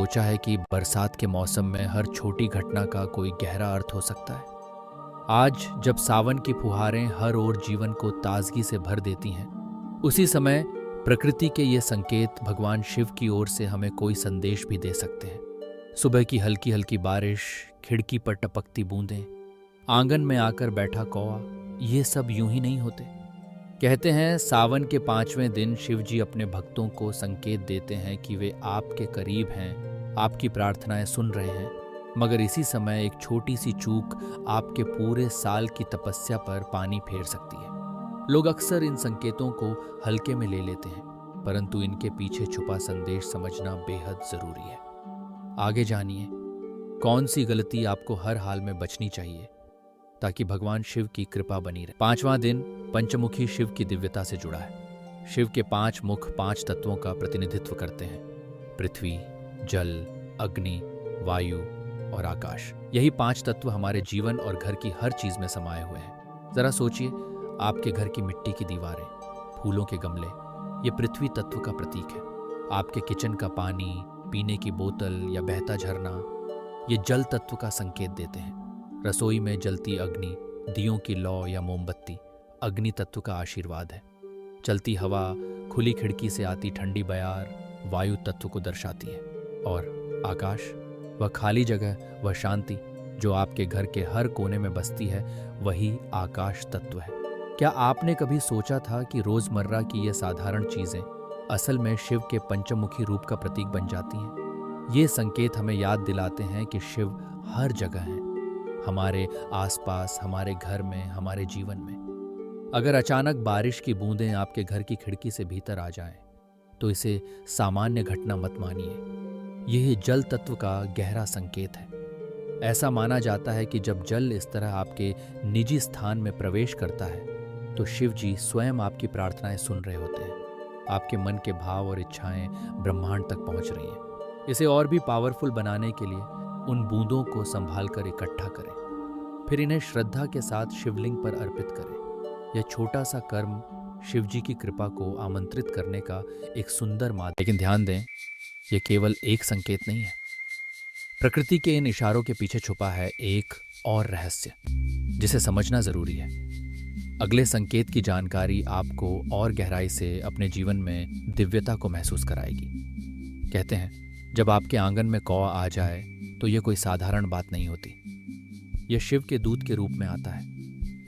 सोचा है कि बरसात के मौसम में हर छोटी घटना का कोई गहरा अर्थ हो सकता है? आज जब सावन की फुहारें हर ओर जीवन को ताजगी से भर देती हैं, उसी समय प्रकृति के ये संकेत भगवान शिव की ओर से हमें कोई संदेश भी दे सकते हैं। सुबह की हल्की हल्की बारिश, खिड़की पर टपकती बूंदें, आंगन में आकर बैठा कौवा, ये सब यूं ही नहीं होते। कहते हैं सावन के 5वें दिन शिव जी अपने भक्तों को संकेत देते हैं कि वे आपके करीब हैं, आपकी प्रार्थनाएं सुन रहे हैं। मगर इसी समय एक छोटी सी चूक आपके पूरे साल की तपस्या पर पानी फेर सकती है। लोग अक्सर इन संकेतों को हल्के में ले लेते हैं, परंतु इनके पीछे छुपा संदेश समझना बेहद जरूरी है। आगे जानिए कौन सी गलती आपको हर हाल में बचनी चाहिए ताकि भगवान शिव की कृपा बनी रहे। 5वां दिन पंचमुखी शिव की दिव्यता से जुड़ा है। शिव के 5 मुख 5 तत्वों का प्रतिनिधित्व करते हैं: पृथ्वी, जल, अग्नि, वायु और आकाश। यही 5 तत्व हमारे जीवन और घर की हर चीज में समाये हुए हैं। जरा सोचिए, आपके घर की मिट्टी की दीवारें, फूलों के गमले, ये पृथ्वी तत्व का प्रतीक है। आपके किचन का पानी, पीने की बोतल या बहता झरना, ये जल तत्व का संकेत देते हैं। रसोई में जलती अग्नि, दियों की लौ या मोमबत्ती, अग्नि तत्व का आशीर्वाद है। चलती हवा, खुली खिड़की से आती ठंडी बयार, वायु तत्व को दर्शाती है। और आकाश, वह खाली जगह, वह शांति जो आपके घर के हर कोने में बसती है, वही आकाश तत्व है। क्या आपने कभी सोचा था कि रोजमर्रा की ये साधारण चीजें असल में शिव के पंचमुखी रूप का प्रतीक बन जाती हैं? ये संकेत हमें याद दिलाते हैं कि शिव हर जगह है, हमारे आसपास, हमारे घर में, हमारे जीवन में। अगर अचानक बारिश की बूंदें आपके घर की खिड़की से भीतर आ जाएं, तो इसे सामान्य घटना मत मानिए। यह जल तत्व का गहरा संकेत है। ऐसा माना जाता है कि जब जल इस तरह आपके निजी स्थान में प्रवेश करता है, तो शिव जी स्वयं आपकी प्रार्थनाएं सुन रहे होते हैं। आपके मन के भाव और इच्छाएं ब्रह्मांड तक पहुंच रही हैं। इसे और भी पावरफुल बनाने के लिए उन बूंदों को संभाल कर इकट्ठा करें, फिर इन्हें श्रद्धा के साथ शिवलिंग पर अर्पित करें। यह छोटा सा कर्म शिव जी की कृपा को आमंत्रित करने का एक सुंदर माध्यम। लेकिन ध्यान दें, यह केवल एक संकेत नहीं है। प्रकृति के इन इशारों के पीछे छुपा है एक और रहस्य, जिसे समझना जरूरी है। अगले संकेत की जानकारी आपको और गहराई से अपने जीवन में दिव्यता को महसूस कराएगी। कहते हैं, जब आपके आंगन में कौवा आ जाए तो यह कोई साधारण बात नहीं होती। यह शिव के दूत के रूप में आता है,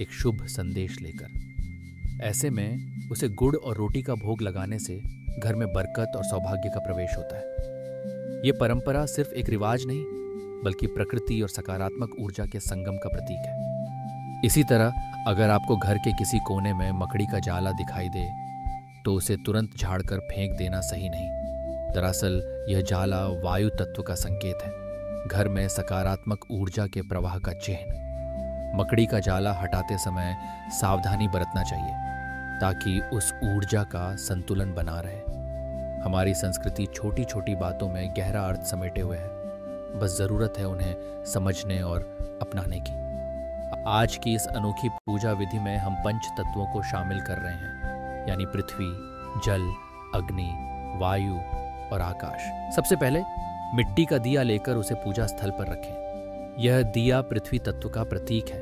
एक शुभ संदेश लेकर। ऐसे में उसे गुड़ और रोटी का भोग लगाने से घर में बरकत और सौभाग्य का प्रवेश होता है। यह परंपरा सिर्फ एक रिवाज नहीं, बल्कि प्रकृति और सकारात्मक ऊर्जा के संगम का प्रतीक है। इसी तरह अगर आपको घर के किसी कोने में मकड़ी का जाला दिखाई दे, तो उसे तुरंत झाड़कर फेंक देना सही नहीं। दरअसल यह जाला वायु तत्व का संकेत है, घर में सकारात्मक ऊर्जा के प्रवाह का चिन्ह। मकड़ी का जाला हटाते समय सावधानी बरतना चाहिए, ताकि उस ऊर्जा का संतुलन बना रहे। हमारी संस्कृति छोटी छोटी बातों में गहरा अर्थ समेटे हुए है, बस जरूरत है उन्हें समझने और अपनाने की। आज की इस अनोखी पूजा विधि में हम पंच तत्वों को शामिल कर रहे हैं, यानी पृथ्वी, जल, अग्नि, वायु और आकाश। सबसे पहले मिट्टी का दिया लेकर उसे पूजा स्थल पर रखें। यह दिया पृथ्वी तत्व का प्रतीक है,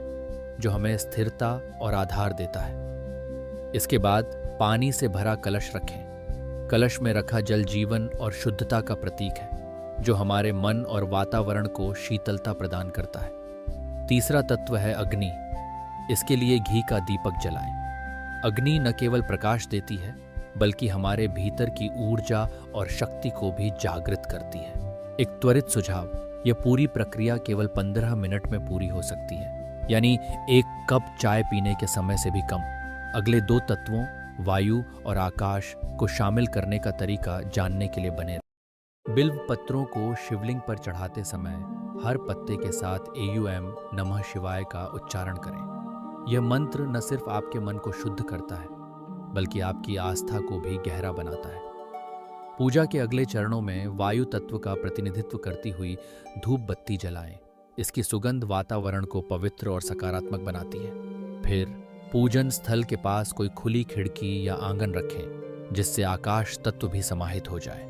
जो हमें स्थिरता और आधार देता है। इसके बाद पानी से भरा कलश रखें। कलश में रखा जल जीवन और शुद्धता का प्रतीक है, जो हमारे मन और वातावरण को शीतलता प्रदान करता है। तीसरा तत्व है अग्नि। इसके लिए घी का दीपक जलाएं। अग्नि न केवल प्रकाश देती है, बल्कि हमारे भीतर की ऊर्जा और शक्ति को भी जागृत करती है। एक त्वरित सुझाव, यह पूरी प्रक्रिया केवल 15 मिनट में पूरी हो सकती है, यानी 1 कप चाय पीने के समय से भी कम। अगले 2 तत्वों वायु और आकाश को शामिल करने का तरीका जानने के लिए बने रहें। बिल्व पत्रों को शिवलिंग पर चढ़ाते समय हर पत्ते के साथ एयूएम नमः शिवाय का उच्चारण करें। यह मंत्र न सिर्फ आपके मन को शुद्ध करता है, बल्कि आपकी आस्था को भी गहरा बनाता है। पूजा के अगले चरणों में वायु तत्व का प्रतिनिधित्व करती हुई धूप बत्ती जलाएं। इसकी सुगंध वातावरण को पवित्र और सकारात्मक बनाती है। फिर पूजन स्थल के पास कोई खुली खिड़की या आंगन रखें, जिससे आकाश तत्व भी समाहित हो जाए।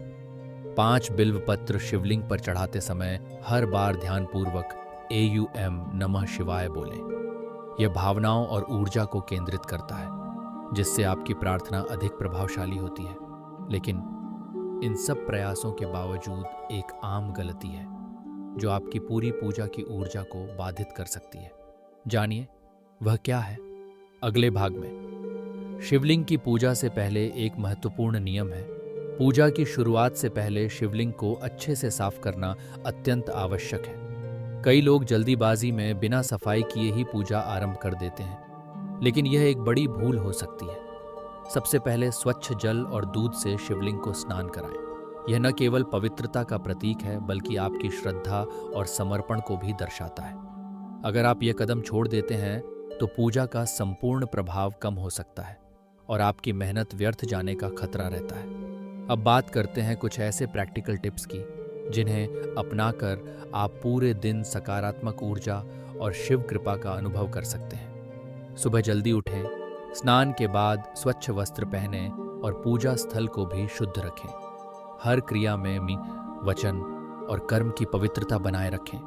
5 बिल्व पत्र शिवलिंग पर चढ़ाते समय हर बार ध्यानपूर्वक AUM नमः शिवाय बोलें। यह भावनाओं और ऊर्जा को केंद्रित करता है, जिससे आपकी प्रार्थना अधिक प्रभावशाली होती है। लेकिन इन सब प्रयासों के बावजूद एक आम गलती है जो आपकी पूरी पूजा की ऊर्जा को बाधित कर सकती है। जानिए वह क्या है। अगले भाग में शिवलिंग की पूजा से पहले एक महत्वपूर्ण नियम है। पूजा की शुरुआत से पहले शिवलिंग को अच्छे से साफ करना अत्यंत आवश्यक है। कई लोग जल्दीबाजी में बिना सफाई किए ही पूजा आरंभ कर देते हैं, लेकिन यह एक बड़ी भूल हो सकती है। सबसे पहले स्वच्छ जल और दूध से शिवलिंग को स्नान कराएं। यह न केवल पवित्रता का प्रतीक है, बल्कि आपकी श्रद्धा और समर्पण को भी दर्शाता है। अगर आप यह कदम छोड़ देते हैं तो पूजा का संपूर्ण प्रभाव कम हो सकता है और आपकी मेहनत व्यर्थ जाने का खतरा रहता है। अब बात करते हैं कुछ ऐसे प्रैक्टिकल टिप्स की जिन्हें अपनाकर आप पूरे दिन सकारात्मक ऊर्जा और शिव कृपा का अनुभव कर सकते हैं। सुबह जल्दी उठें, स्नान के बाद स्वच्छ वस्त्र पहनें और पूजा स्थल को भी शुद्ध रखें। हर क्रिया में वचन और कर्म की पवित्रता बनाए रखें।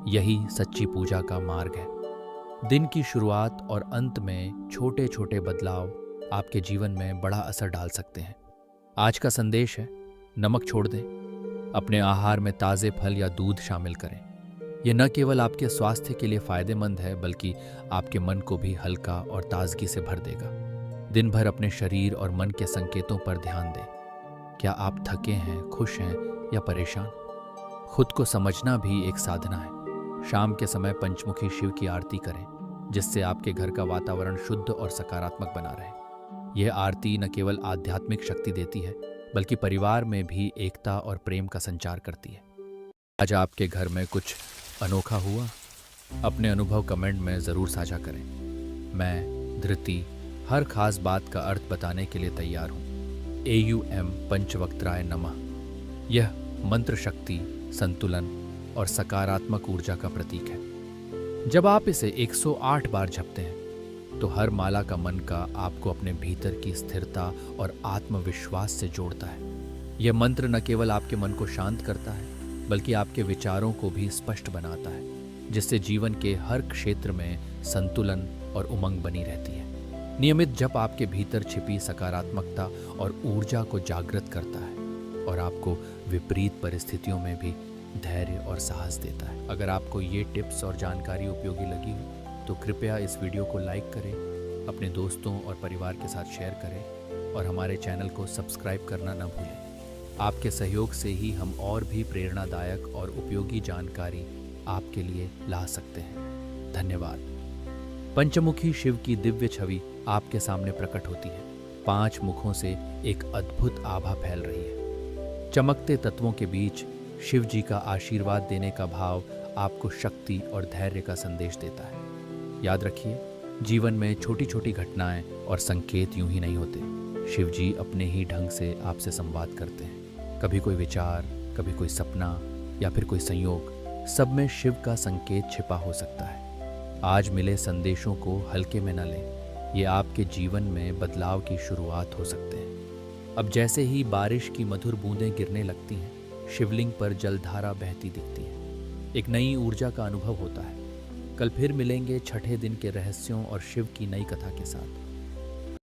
यही सच्ची पूजा का मार्ग है। दिन की शुरुआत और अंत में छोटे छोटे बदलाव आपके जीवन में बड़ा असर डाल सकते हैं। आज का संदेश है, नमक छोड़ दें। अपने आहार में ताज़े फल या दूध शामिल करें। यह न केवल आपके स्वास्थ्य के लिए फायदेमंद है, बल्कि आपके मन को भी हल्का और ताजगी से भर देगा। दिन भर अपने शरीर और मन के संकेतों पर ध्यान दें। क्या आप थके हैं, खुश हैं या परेशान? खुद को समझना भी एक साधना है। शाम के समय पंचमुखी शिव की आरती करें, जिससे आपके घर का वातावरण शुद्ध और सकारात्मक बना रहे। यह आरती न केवल आध्यात्मिक शक्ति देती है, बल्कि परिवार में भी एकता और प्रेम का संचार करती है। आज आपके घर में कुछ अनोखा हुआ? अपने अनुभव कमेंट में ज़रूर साझा करें। मैं धृति हर खास बात का अर्थ बताने के लिए तैयार हूँ। AUM पंचवक्त्राय नमः यह मंत्र शक्ति, संतुलन और सकारात्मक ऊर्जा का प्रतीक है। जब आप इसे 108 बार जपते हैं तो हर माला का मन का आपको अपने भीतर की स्थिरता और आत्मविश्वास से जोड़ता है। यह मंत्र न केवल आपके मन को शांत करता है, बल्कि आपके विचारों को भी स्पष्ट बनाता है, जिससे जीवन के हर क्षेत्र में संतुलन और उमंग बनी रहती है। नियमित जप आपके भीतर छिपी सकारात्मकता और ऊर्जा को जागृत करता है और आपको विपरीत परिस्थितियों में भी धैर्य और साहस देता है। अगर आपको ये टिप्स और जानकारी उपयोगी लगी हो तो कृपया इस वीडियो को लाइक करें, अपने दोस्तों और परिवार के साथ शेयर करें और हमारे चैनल को सब्सक्राइब करना न भूलें। आपके सहयोग से ही हम और भी प्रेरणादायक और उपयोगी जानकारी आपके लिए ला सकते हैं। धन्यवाद। पंचमुखी शिव की दिव्य छवि आपके सामने प्रकट होती है। 5 मुखों से एक अद्भुत आभा फैल रही है। चमकते तत्वों के बीच शिव जी का आशीर्वाद देने का भाव आपको शक्ति और धैर्य का संदेश देता है। याद रखिए, जीवन में छोटी छोटी घटनाएं और संकेत यूं ही नहीं होते। शिव जी अपने ही ढंग से आपसे संवाद करते हैं। कभी कोई विचार, कभी कोई सपना या फिर कोई संयोग, सब में शिव का संकेत छिपा हो सकता है। आज मिले संदेशों को हल्के में न लें। ये आपके जीवन में बदलाव की शुरुआत हो सकते हैं। अब जैसे ही बारिश की मधुर बूंदें गिरने लगती हैं, शिवलिंग पर जलधारा बहती दिखती है। एक नई ऊर्जा का अनुभव होता है। कल फिर मिलेंगे छठे दिन के रहस्यों और शिव की नई कथा के साथ।